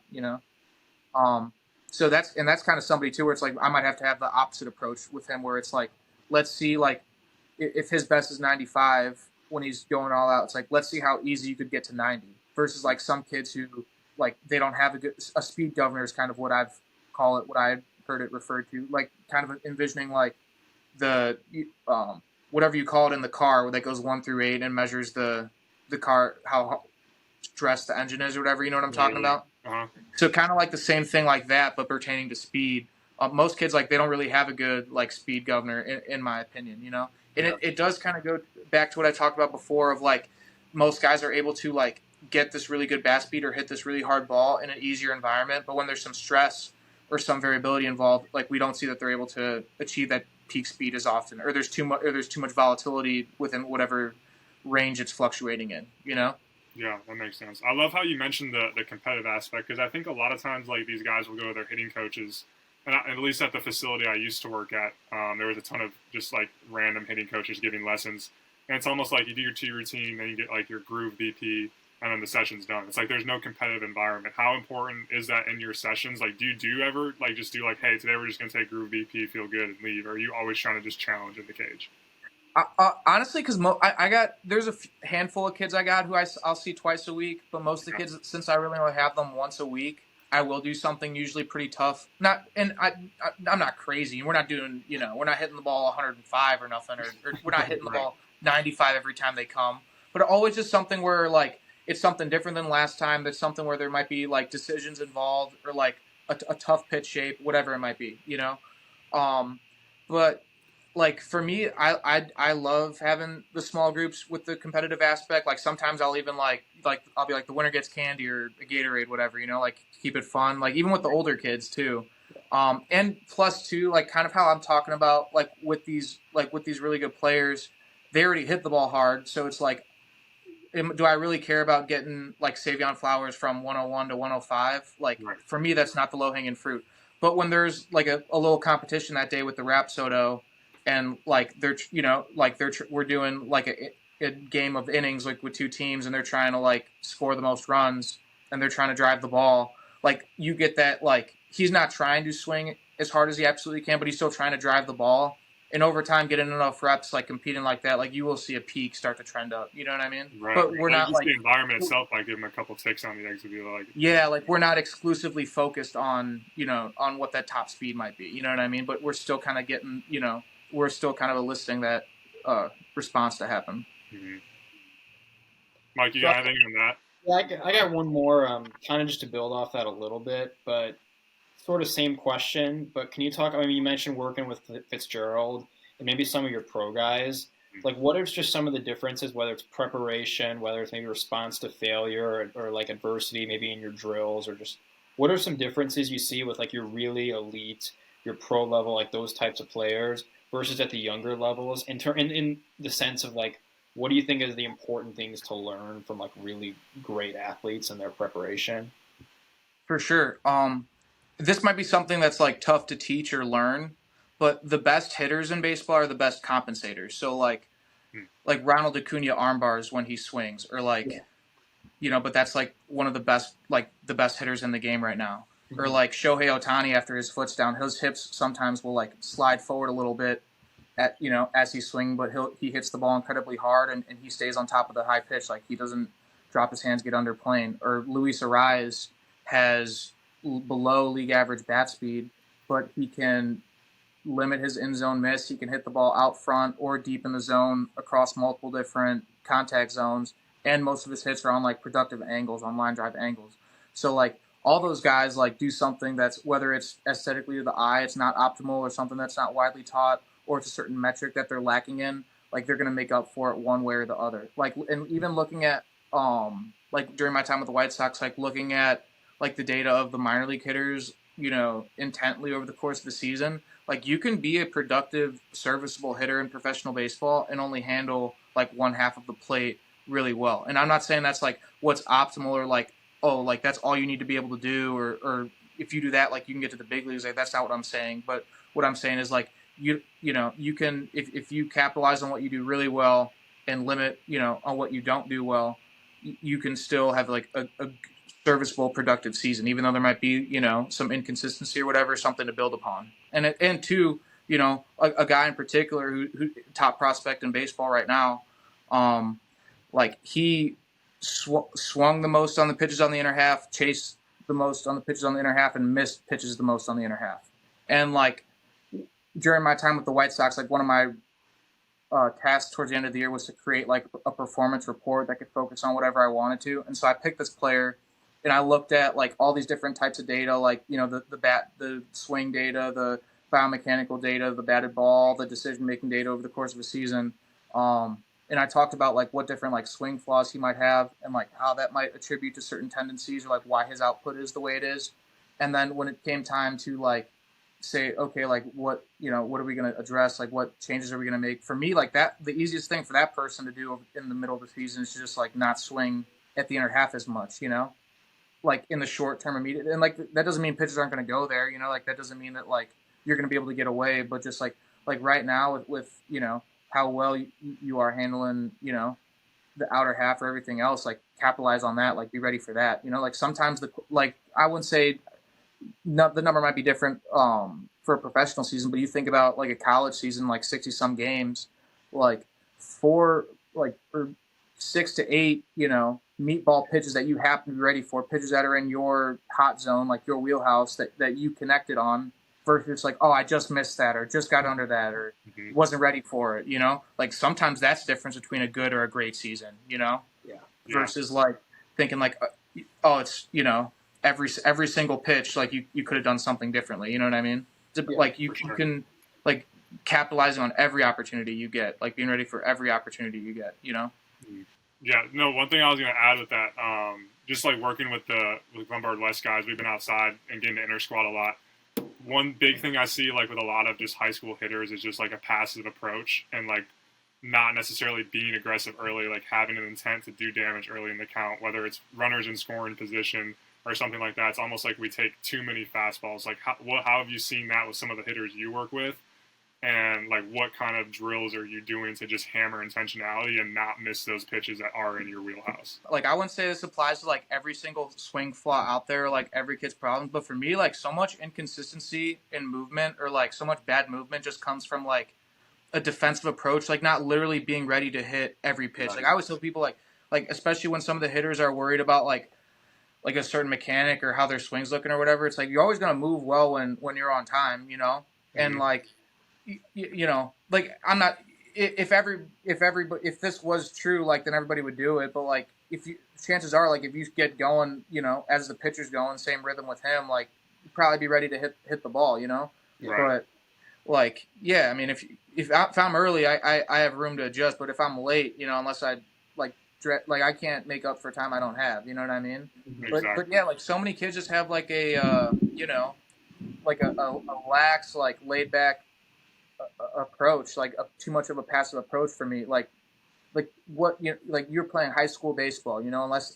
So that's kind of somebody too, where it's like I might have to have the opposite approach with him, where it's like let's see like if his best is 95 when he's going all out, it's like let's see how easy you could get to 90 versus like some kids who like they don't have a speed governor is kind of what I've heard it referred to, like kind of envisioning like the whatever you call it in the car that goes 1 through 8 and measures the car how stressed the engine is or whatever, you know what I'm talking about? Uh-huh. So kind of like the same thing like that, but pertaining to speed. Most kids like they don't really have a good like speed governor in my opinion, and it does kind of go back to what I talked about before of like most guys are able to like get this really good bat speed or hit this really hard ball in an easier environment, but when there's some stress or some variability involved, like we don't see that they're able to achieve that peak speed as often, or there's too much volatility within whatever range it's fluctuating in, Yeah, that makes sense. I love how you mentioned the competitive aspect, because I think a lot of times like these guys will go to their hitting coaches, and at least at the facility I used to work at, there was a ton of just like random hitting coaches giving lessons, and it's almost like you do your T routine, then you get like your groove BP, and then the session's done. It's like there's no competitive environment. How important is that in your sessions? Like, do you ever like just do like, hey, today we're just gonna take groove BP, feel good, and leave? Or are you always trying to just challenge in the cage? Honestly, because there's a handful of kids I got who I'll see twice a week, but most of the kids, since I really only have them once a week, I will do something usually pretty tough. I'm not crazy. We're not doing, we're not hitting the ball 105 or nothing, or we're not hitting the ball 95 every time they come. But always just something where like it's something different than last time. There's something where there might be like decisions involved or like a tough pitch shape, whatever it might be, But like for me, I love having the small groups with the competitive aspect. Like sometimes I'll even like I'll be like the winner gets candy or a Gatorade, whatever, like keep it fun. Like even with the older kids too. And plus too, like kind of how I'm talking about like with these really good players, they already hit the ball hard. So it's like, do I really care about getting like Savion Flowers from 101 to 105? Like Right. for me, that's not the low hanging fruit. But when there's like a little competition that day with the Rapsodo, and like we're doing like a game of innings like with two teams, and they're trying to like score the most runs, and they're trying to drive the ball. Like you get that, like he's not trying to swing as hard as he absolutely can, but he's still trying to drive the ball. And over time, getting enough reps, like competing like that, like you will see a peak start to trend up. You know what I mean? Right. But we're not just like the environment itself. Like give him a couple ticks on the eggs would be like. Yeah, like we're not exclusively focused on on what that top speed might be. You know what I mean? But we're still kind of getting we're still kind of eliciting that response to happen. Mm-hmm. Mike, you got anything on that? Yeah, I got one more, kind of just to build off that a little bit, but sort of same question. But can you talk? I mean, you mentioned working with Fitzgerald and maybe some of your pro guys. Like, what are just some of the differences, whether it's preparation, whether it's maybe response to failure or like adversity, maybe in your drills, or just what are some differences you see with like your really elite, your pro level, like those types of players versus at the younger levels in the sense of like, what do you think is the important things to learn from like really great athletes and their preparation? For sure. This might be something that's like tough to teach or learn, but the best hitters in baseball are the best compensators. So like Ronald Acuna arm bars when he swings, or like but that's like one of the best hitters in the game right now. Mm-hmm. Or like Shohei Ohtani after his foot's down, his hips sometimes will like slide forward a little bit as he's swinging, but he hits the ball incredibly hard and he stays on top of the high pitch, like he doesn't drop his hands, get under plane. Or Luis Ariz has below league average bat speed, but he can limit his in zone miss. He can hit the ball out front or deep in the zone across multiple different contact zones, and most of his hits are on like productive angles, on line drive angles. So like all those guys like do something that's, whether it's aesthetically to the eye, it's not optimal, or something that's not widely taught, or it's a certain metric that they're lacking in, like they're going to make up for it one way or the other. Like, and even looking at like during my time with the White Sox, like looking at like the data of the minor league hitters, intently over the course of the season, like you can be a productive, serviceable hitter in professional baseball and only handle like one half of the plate really well. And I'm not saying that's like what's optimal, or like, oh, like that's all you need to be able to do, or if you do that, like you can get to the big leagues. Like that's not what I'm saying. But what I'm saying is like you can, if you capitalize on what you do really well and limit on what you don't do well, you can still have like a serviceable, productive season, even though there might be some inconsistency or whatever, something to build upon. And two, a guy in particular who top prospect in baseball right now, like he swung the most on the pitches on the inner half, chased the most on the pitches on the inner half, and missed pitches the most on the inner half. And like during my time with the White Sox, like one of my tasks towards the end of the year was to create like a performance report that could focus on whatever I wanted to. And so I picked this player, and I looked at like all these different types of data, like the swing data, the biomechanical data, the batted ball, the decision-making data over the course of a season. And I talked about like what different like swing flaws he might have, and like how that might attribute to certain tendencies, or like why his output is the way it is. And then when it came time to like say, okay, like what are we going to address? Like what changes are we going to make? For me, like that, the easiest thing for that person to do in the middle of the season is to just like not swing at the inner half as much, like in the short term, immediate. And like that doesn't mean pitchers aren't going to go there, like that doesn't mean that like you're going to be able to get away, but just like right now with how well you are handling the outer half or everything else, like capitalize on that, like be ready for that. Like sometimes I wouldn't say the number might be different for a professional season, but you think about like a college season, like 60 some games, like 6 to 8 meatball pitches that you happen to be ready for, pitches that are in your hot zone, like your wheelhouse that you connected on, versus like, oh, I just missed that, or just got under that, or wasn't ready for it, like sometimes that's the difference between a good or a great season, versus like thinking like, oh, it's, every single pitch, like you could have done something differently. You know what I mean? Like you can like capitalizing on every opportunity you get, like being ready for every opportunity you get, Yeah, no, one thing I was going to add with that, just like working with Lombard West guys, we've been outside and getting to inter squad a lot. One big thing I see like with a lot of just high school hitters is just like a passive approach, and like not necessarily being aggressive early, like having an intent to do damage early in the count, whether it's runners in scoring position or something like that. It's almost like we take too many fastballs. Like how have you seen that with some of the hitters you work with? And like what kind of drills are you doing to just hammer intentionality and not miss those pitches that are in your wheelhouse? Like I wouldn't say this applies to like every single swing flaw out there, like every kid's problem, but for me, like so much inconsistency in movement or like so much bad movement just comes from like a defensive approach, like not literally being ready to hit every pitch. Like I always tell people like especially when some of the hitters are worried about like a certain mechanic or how their swing's looking or whatever, it's like you're always gonna move well when you're on time, you know? And like you know, like I'm not. If this was true, like then everybody would do it. But like, chances are, like if you get going, you know, as the pitcher's going, same rhythm with him, like you'd probably be ready to hit the ball, you know. Right. But like, yeah, I mean, if I'm early, I have room to adjust. But if I'm late, you know, unless I like I can't make up for time I don't have. You know what I mean? Exactly. But yeah, like so many kids just have like a you know, like a lax, like laid back approach, like too much of a passive approach for me. Like what you know, like you're playing high school baseball, you know, unless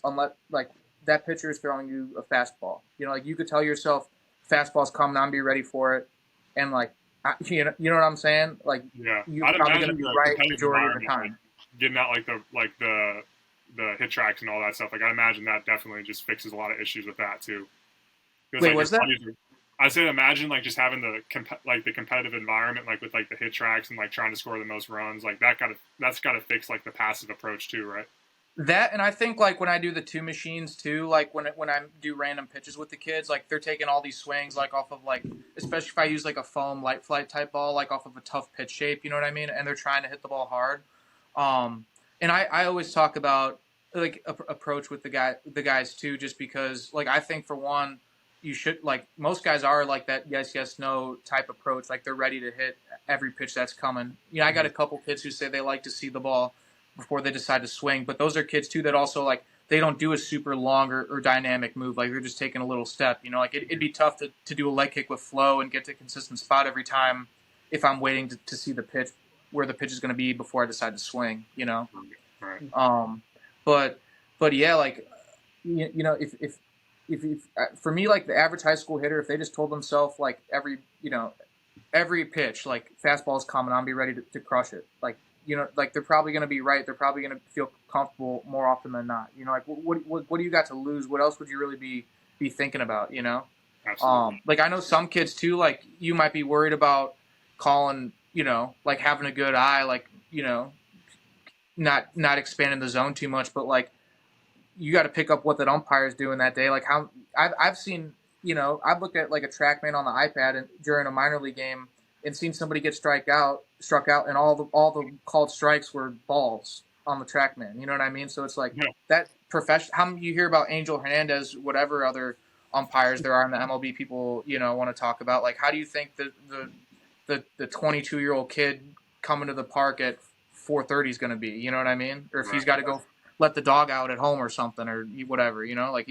like that pitcher is throwing you a fastball, you know, like you could tell yourself fastball's coming on, be ready for it, and like you know what I'm saying? Like yeah, you're probably gonna be right majority of the time. Like, getting out like the hit tracks and all that stuff. Like I imagine that definitely just fixes a lot of issues with that too. Wait, like, what's that? I said, imagine like just having the competitive environment, like with like the hit tracks and like trying to score the most runs, like that's gotta fix like the passive approach too, right? That, and I think like when I do the two machines too, like when I do random pitches with the kids, like they're taking all these swings like off of like, especially if I use like a foam light flight type ball, like off of a tough pitch shape, you know what I mean? And they're trying to hit the ball hard. And I always talk about like approach with the guys too, just because like I think for one, you should, like most guys are like that yes no type approach, like they're ready to hit every pitch that's coming. You know, I got a couple kids who say they like to see the ball before they decide to swing, but those are kids too that also like they don't do a super long or dynamic move, like they're just taking a little step, you know, like it'd be tough to do a leg kick with flow and get to a consistent spot every time if I'm waiting to see the pitch where the pitch is going to be before I decide to swing, you know. Right. But yeah, like you know, if for me, like the average high school hitter, if they just told themselves like every pitch, like fastball's coming on, be ready to crush it. Like, you know, like they're probably going to be right. They're probably going to feel comfortable more often than not. You know, like what do you got to lose? What else would you really be thinking about? You know, Absolutely. like I know some kids too. Like you might be worried about calling, you know, like having a good eye, like you know, not expanding the zone too much, but like you got to pick up what that umpire's doing that day. Like how I've seen, you know, I've looked at like a TrackMan on the iPad and during a minor league game and seen somebody get struck out, and all the called strikes were balls on the TrackMan. You know what I mean? So it's like that profession. How you hear about Angel Hernandez, whatever other umpires there are in the MLB people, you know, want to talk about. Like, how do you think the 22-year-old kid coming to the park at 4:30 is going to be? You know what I mean? Or if he's got to go let the dog out at home or something or whatever, you know, like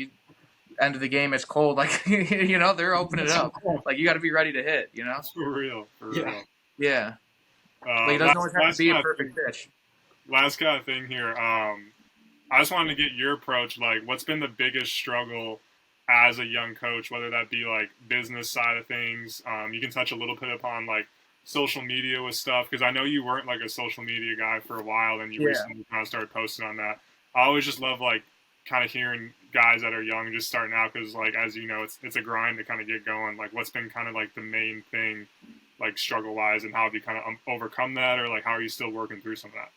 end of the game, it's cold. Like, you know, they're opening it up. Like, you got to be ready to hit, you know? For real. Yeah. Like, it doesn't always have to be a perfect pitch. Last kind of thing here. I just wanted to get your approach. Like, what's been the biggest struggle as a young coach, whether that be like business side of things? You can touch a little bit upon like social media with stuff, because I know you weren't like a social media guy for a while and you recently kind of started posting on that. I always just love like kind of hearing guys that are young just starting out, because like as you know, it's a grind to kind of get going. Like what's been kind of like the main thing, like struggle wise, and how have you kind of overcome that, or like how are you still working through some of that?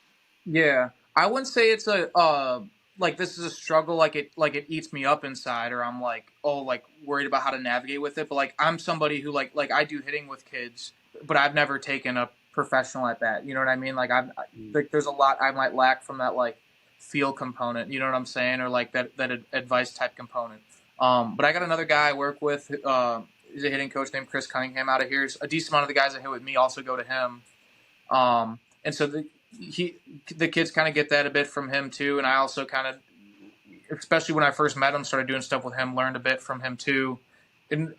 Yeah, I wouldn't say it's a like this is a struggle, like it eats me up inside, or I'm like worried about how to navigate with it. But like I'm somebody who like I do hitting with kids, but I've never taken a professional at bat. You know what I mean? Like like there's a lot I might lack from that like feel component. You know what I'm saying? Or like that advice type component. But I got another guy I work with. He's a hitting coach named Chris Cunningham out of here. A decent amount of the guys that hit with me also go to him. And so the kids kind of get that a bit from him too. And I also kind of, especially when I first met him, started doing stuff with him, learned a bit from him too. In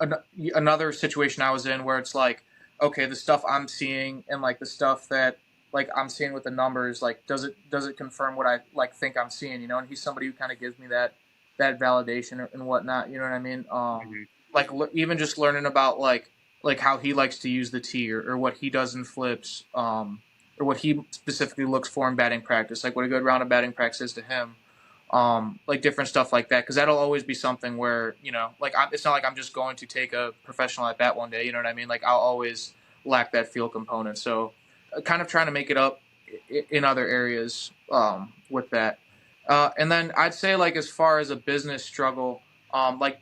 another situation I was in where it's like, okay, the stuff I'm seeing and like the stuff that like I'm seeing with the numbers, like does it confirm what I like think I'm seeing, you know? And he's somebody who kind of gives me that validation and whatnot, you know what I mean? Like even just learning about like how he likes to use the tee or what he does in flips, or what he specifically looks for in batting practice, like what a good round of batting practice is to him. Like different stuff like that, because that'll always be something where, you know, like it's not like I'm just going to take a professional at bat one day, you know what I mean? Like I'll always lack that feel component. So kind of trying to make it up in other areas with that. And then I'd say like as far as a business struggle, like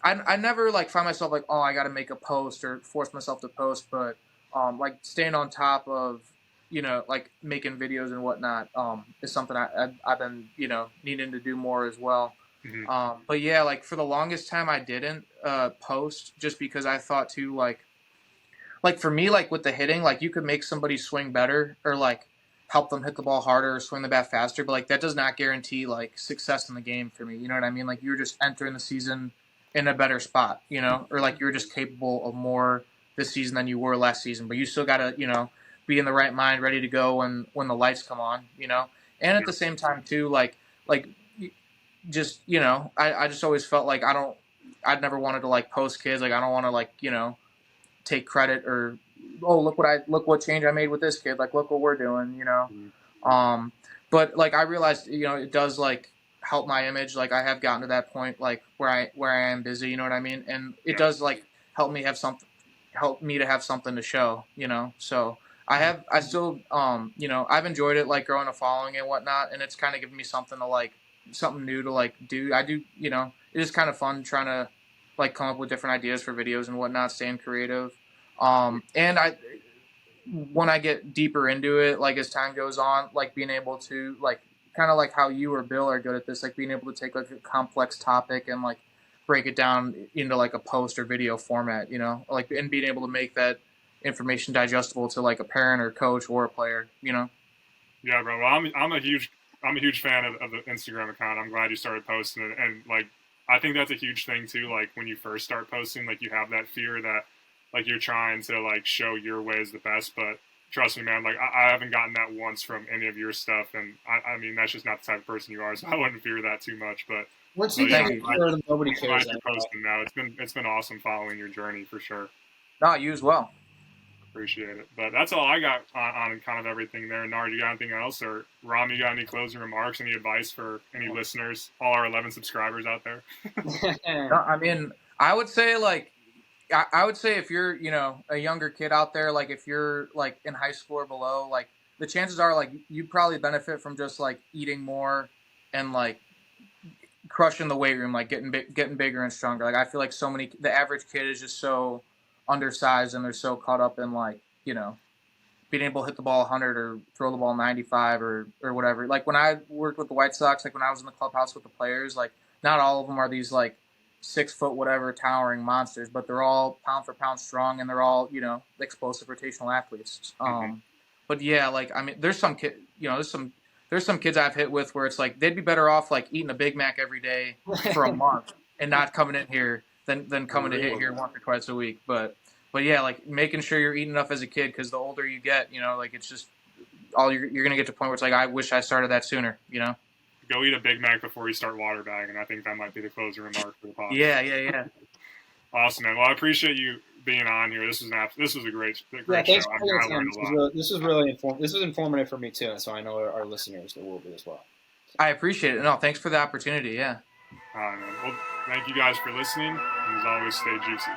I never like find myself like, oh, I got to make a post or force myself to post, but like staying on top of, you know, like making videos and whatnot is something I've been, you know, needing to do more as well. But yeah, like for the longest time I didn't post just because I thought too like for me, like with the hitting, like you could make somebody swing better or like help them hit the ball harder or swing the bat faster, but like that does not guarantee like success in the game for me. You know what I mean? Like you're just entering the season in a better spot, you know, or like you're just capable of more this season than you were last season, but you still gotta, you know, be in the right mind, ready to go when the lights come on, you know. And at the same time too, like just, you know, I just always felt like I'd never wanted to like post kids, like I don't want to like, you know, take credit or look what change I made with this kid, like look what we're doing, you know. But like I realized, you know, it does like help my image. Like I have gotten to that point like where I am busy, you know what I mean? And it does like help me to have something to show, you know. So I still you know, I've enjoyed it like growing a following and whatnot, and it's kind of given me something new to like do. I do, you know, it is kind of fun trying to like come up with different ideas for videos and whatnot, staying creative. And when I get deeper into it, like as time goes on, like being able to like kind of like how you or Bill are good at this, like being able to take like a complex topic and like break it down into like a post or video format, you know, like and being able to make that information digestible to like a parent or coach or a player, you know. Yeah, bro. Well, I'm a huge fan of the Instagram account. I'm glad you started posting it, and like I think that's a huge thing too. Like when you first start posting, like you have that fear that like you're trying to like show your way is the best, but trust me, man, like I haven't gotten that once from any of your stuff, and I mean that's just not the type of person you are, so I wouldn't fear that too much. But once you get sure nobody cares. You're posting now. It's been awesome following your journey for sure. No, you as well. Appreciate it. But that's all I got on kind of everything there. Nard, you got anything else? Or Rami, you got any closing remarks, any advice for any listeners, all our 11 subscribers out there? No, I mean, I would say if you're, you know, a younger kid out there, like if you're like in high school or below, like the chances are like you probably benefit from just like eating more and like crushing the weight room, like getting bigger and stronger. Like I feel like the average kid is just so undersized and they're so caught up in like, you know, being able to hit the ball 100 or throw the ball 95 or whatever. Like when I worked with the White Sox, like when I was in the clubhouse with the players, like not all of them are these like 6 foot whatever towering monsters, but they're all pound for pound strong and they're all, you know, explosive rotational athletes. But yeah, like I mean, there's some kids I've hit with where it's like they'd be better off like eating a Big Mac every day for a month and not coming in here than coming to hit here once or twice a week. But yeah, like making sure you're eating enough as a kid, because the older you get, you know, like it's just you're gonna get to a point where it's like I wish I started that sooner, you know. Go eat a Big Mac before you start water bagging. I think that might be the closing remark for the podcast. Yeah. Awesome, man. Well, I appreciate you being on here. This was a great show. Thanks for your time. This was really informative for me too, so I know our listeners will be as well. I appreciate it. No, thanks for the opportunity. Yeah. All right, man. Well, thank you guys for listening, and as always, stay juicy.